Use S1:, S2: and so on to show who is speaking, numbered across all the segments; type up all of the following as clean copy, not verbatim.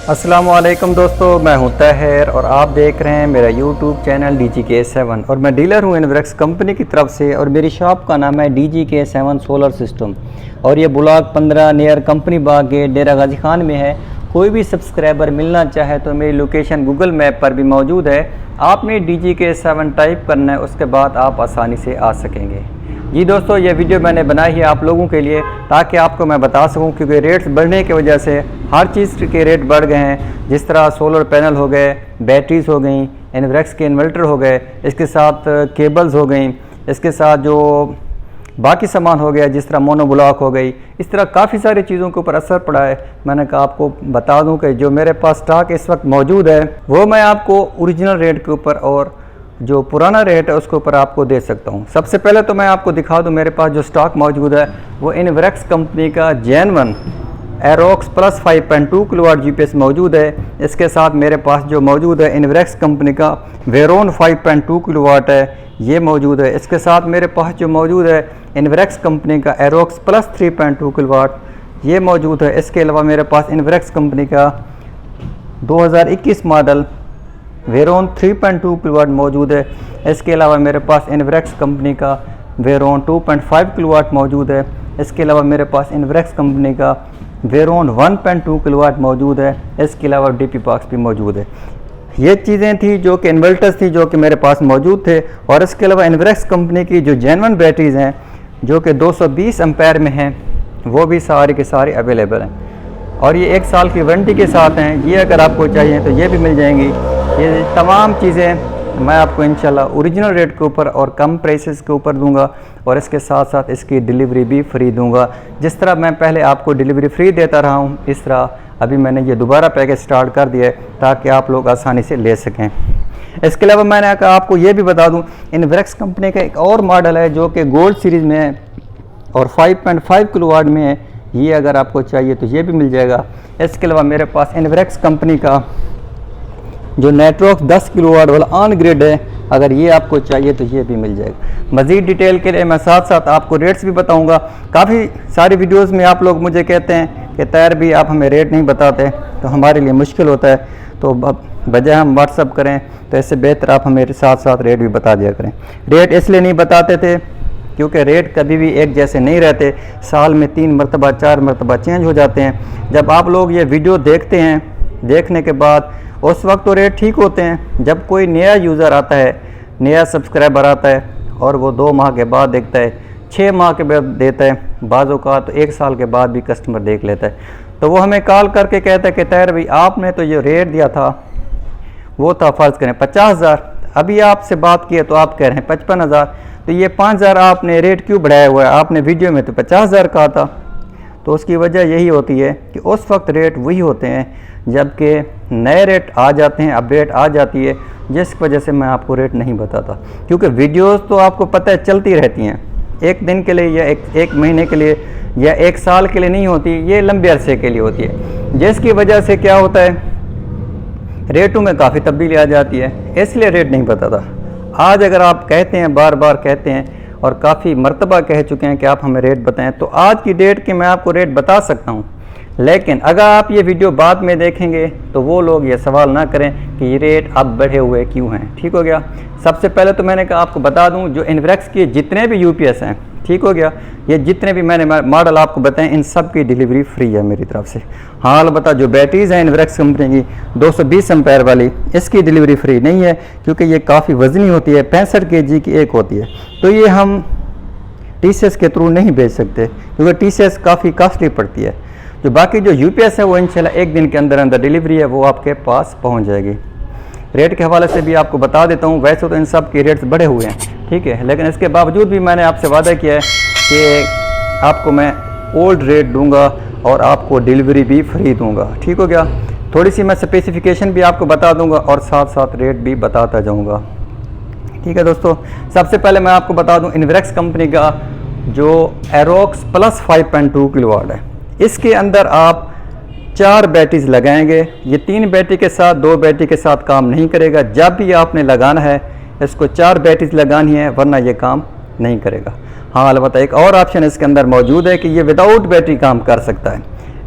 S1: अस्सलाम वालेकुम दोस्तों, मैं हूं ताहिर और आप देख रहे हैं मेरा यूट्यूब चैनल DGK7 और मैं डीलर हूं इनवर्क्स कंपनी की तरफ से। और मेरी शॉप का नाम है DGK7 सोलर सिस्टम और ये ब्लॉक 15 नियर कंपनी बाग गेट डेरा गाजी खान में है। कोई भी सब्सक्राइबर मिलना चाहे तो मेरी लोकेशन गूगल मैप पर भी मौजूद है। आपने DGK7 टाइप करना है, उसके बाद आप आसानी से आ सकेंगे। जी दोस्तों, ये वीडियो मैंने बनाई है आप लोगों के लिए ताकि आपको मैं बता सकूं, क्योंकि रेट्स बढ़ने की वजह से हर चीज़ के रेट बढ़ गए हैं। जिस तरह सोलर पैनल हो गए, बैटरीज हो गई, इनवर्क्स के इन्वर्टर हो गए, इसके साथ केबल्स हो गई, इसके साथ जो बाकी सामान हो गया जिस तरह मोनो ब्लॉक हो गई, इस तरह काफ़ी सारी चीज़ों के ऊपर असर पड़ा है। मैंने कहा आपको बता दूं कि जो मेरे पास स्टॉक इस वक्त मौजूद है वो मैं आपको ओरिजिनल रेट के ऊपर और जो पुराना रेट है उसके ऊपर आपको दे सकता हूं। सबसे पहले तो मैं आपको दिखा दूं, मेरे पास जो स्टॉक मौजूद है वो इनवर्क्स कंपनी का जेन1 एरोक्स प्लस 5.2 किलोवाट GPS मौजूद है। इसके साथ मेरे पास जो मौजूद है इनवर्क्स कंपनी का वेरोन 5.2 किलोवाट है, ये मौजूद है। इसके साथ मेरे पास जो मौजूद है इनवर्क्स कंपनी का एरोक्स प्लस 3.2 किलोवाट, ये मौजूद है। इसके अलावा मेरे पास इनवर्क्स कंपनी का 2021 मॉडल वेरोन 3.2 किलोवाट मौजूद है। इसके अलावा मेरे पास इनवर्क्स कंपनी का वेरोन 2.5 किलोवाट मौजूद है। इसके अलावा मेरे पास इनवर्क्स कंपनी का वेरोन 1.2 किलोवाट मौजूद है। इसके अलावा DP बॉक्स भी मौजूद है। ये चीज़ें थी जो कि इन्वर्टर्स थी जो कि मेरे पास मौजूद थे। और इसके अलावा इनवर्क्स कंपनी की जो जेन1 बैटरीज हैं जो कि 220 एम्पेयर में हैं, वो भी सारी के सारी अवेलेबल हैं और ये 1 साल की वारंटी के साथ हैं। ये अगर आपको चाहिए तो ये भी मिल जाएंगी। ये तमाम चीज़ें मैं आपको इंशाल्लाह ओरिजिनल रेट के ऊपर और कम प्राइसेस के ऊपर दूंगा और इसके साथ साथ इसकी डिलीवरी भी फ्री दूंगा। जिस तरह मैं पहले आपको डिलीवरी फ्री देता रहा हूँ, इस तरह अभी मैंने ये दोबारा पैकेज स्टार्ट कर दिया है ताकि आप लोग आसानी से ले सकें। इसके अलावा मैंने कहा आपको ये भी बता दूँ, इनवर्क्स कंपनी का एक और मॉडल है जो कि गोल्ड सीरीज़ में है और 5.5 किलोवाट में है। ये अगर आपको चाहिए तो ये भी मिल जाएगा। इसके अलावा मेरे पास इनवर्क्स कंपनी का जो नेटवर्क 10 किलोवाट वाला ऑन ग्रिड है, अगर ये आपको चाहिए तो ये भी मिल जाएगा। मज़ीद डिटेल के लिए मैं साथ साथ आपको रेट्स भी बताऊंगा। काफ़ी सारी वीडियोस में आप लोग मुझे कहते हैं कि ताहिर भी आप हमें रेट नहीं बताते, तो हमारे लिए मुश्किल होता है। तो बजाय हम व्हाट्सअप करें तो इससे बेहतर आप हमें साथ साथ रेट भी बता दिया करें। रेट इसलिए नहीं बताते थे क्योंकि रेट कभी भी एक जैसे नहीं रहते, साल में 3 मरतबा 4 मरतबा चेंज हो जाते हैं। जब आप लोग ये वीडियो देखते हैं, देखने के बाद उस वक्त तो रेट ठीक होते हैं। जब कोई नया यूज़र आता है, नया सब्सक्राइबर आता है और वो 2 माह के बाद देखता है, 6 माह के बाद देता है, बाज़ों का तो 1 साल के बाद भी कस्टमर देख लेता है, तो वो हमें कॉल करके कहता है कि ताहिर भाई आपने तो ये रेट दिया था वो था फ़र्ज़ करें 50,000, अभी आपसे बात किया तो आप कह रहे हैं 55,000, तो ये 5,000 आपने रेट क्यों बढ़ाया हुआ है? आपने वीडियो में तो 50,000 कहा था। तो उसकी वजह यही होती है कि उस वक्त रेट वही होते हैं, जबकि नए रेट आ जाते हैं, अपडेट आ जाती है, जिस वजह से मैं आपको रेट नहीं बताता। क्योंकि वीडियोस तो आपको पता है चलती रहती हैं, एक दिन के लिए या एक महीने के लिए या 1 साल के लिए नहीं होती, ये लंबे अरसे के लिए होती है, जिसकी वजह से क्या होता है रेटों में काफ़ी तब्दीली आ जाती है, इसलिए रेट नहीं बताता। आज अगर आप कहते हैं, बार बार कहते हैं और काफ़ी मरतबा कह चुके हैं कि आप हमें रेट बताएं, तो आज की डेट के मैं आपको रेट बता सकता हूं। लेकिन अगर आप ये वीडियो बाद में देखेंगे तो वो लोग ये सवाल ना करें कि ये रेट अब बढ़े हुए क्यों हैं। ठीक हो गया। सबसे पहले तो मैंने कहा आपको बता दूं, जो इनवर्क्स के जितने भी UPS हैं, ठीक हो गया, ये जितने भी मैंने मॉडल आपको बताएं इन सब की डिलीवरी फ्री है मेरी तरफ से। हाँ, अलबत्ता जो बैटरीज़ हैं इनवर्क्स कंपनी की 220 एम्पेयर वाली, इसकी डिलीवरी फ्री नहीं है क्योंकि ये काफ़ी वज़नी होती है, 65 kg की एक होती है, तो ये हम TCS के थ्रू नहीं भेज सकते क्योंकि TCS काफ़ी कॉस्टली पड़ती है। जो बाकी जो UPS है वो इंशाल्लाह 1 दिन के अंदर अंदर डिलीवरी है, वो आपके पास पहुंच जाएगी। रेट के हवाले से भी आपको बता देता हूं, वैसे तो इन सब के रेट्स बढ़े हुए हैं, ठीक है, लेकिन इसके बावजूद भी मैंने आपसे वादा किया है कि आपको मैं ओल्ड रेट दूंगा और आपको डिलीवरी भी फ्री दूंगा। ठीक हो गया। थोड़ी सी मैं स्पेसिफिकेशन भी आपको बता दूंगा और साथ साथ रेट भी बताता जाऊँगा। ठीक है दोस्तों, सबसे पहले मैं आपको बता दूँ इनवर्क्स कंपनी का जो एरोक्स प्लस 5.2 किलोवाट है, इसके अंदर आप 4 बैटरीज लगाएंगे। ये 3 बैटरी के साथ 2 बैटरी के साथ काम नहीं करेगा। जब भी आपने लगाना है इसको 4 बैटरीज लगानी है, वरना ये काम नहीं करेगा। हाँ, अलबत्ता एक और ऑप्शन इसके अंदर मौजूद है कि ये विदाउट बैटरी काम कर सकता है।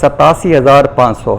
S1: 87,500۔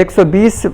S1: 120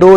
S1: 2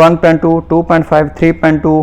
S1: 1.2, 2.5, 3.2,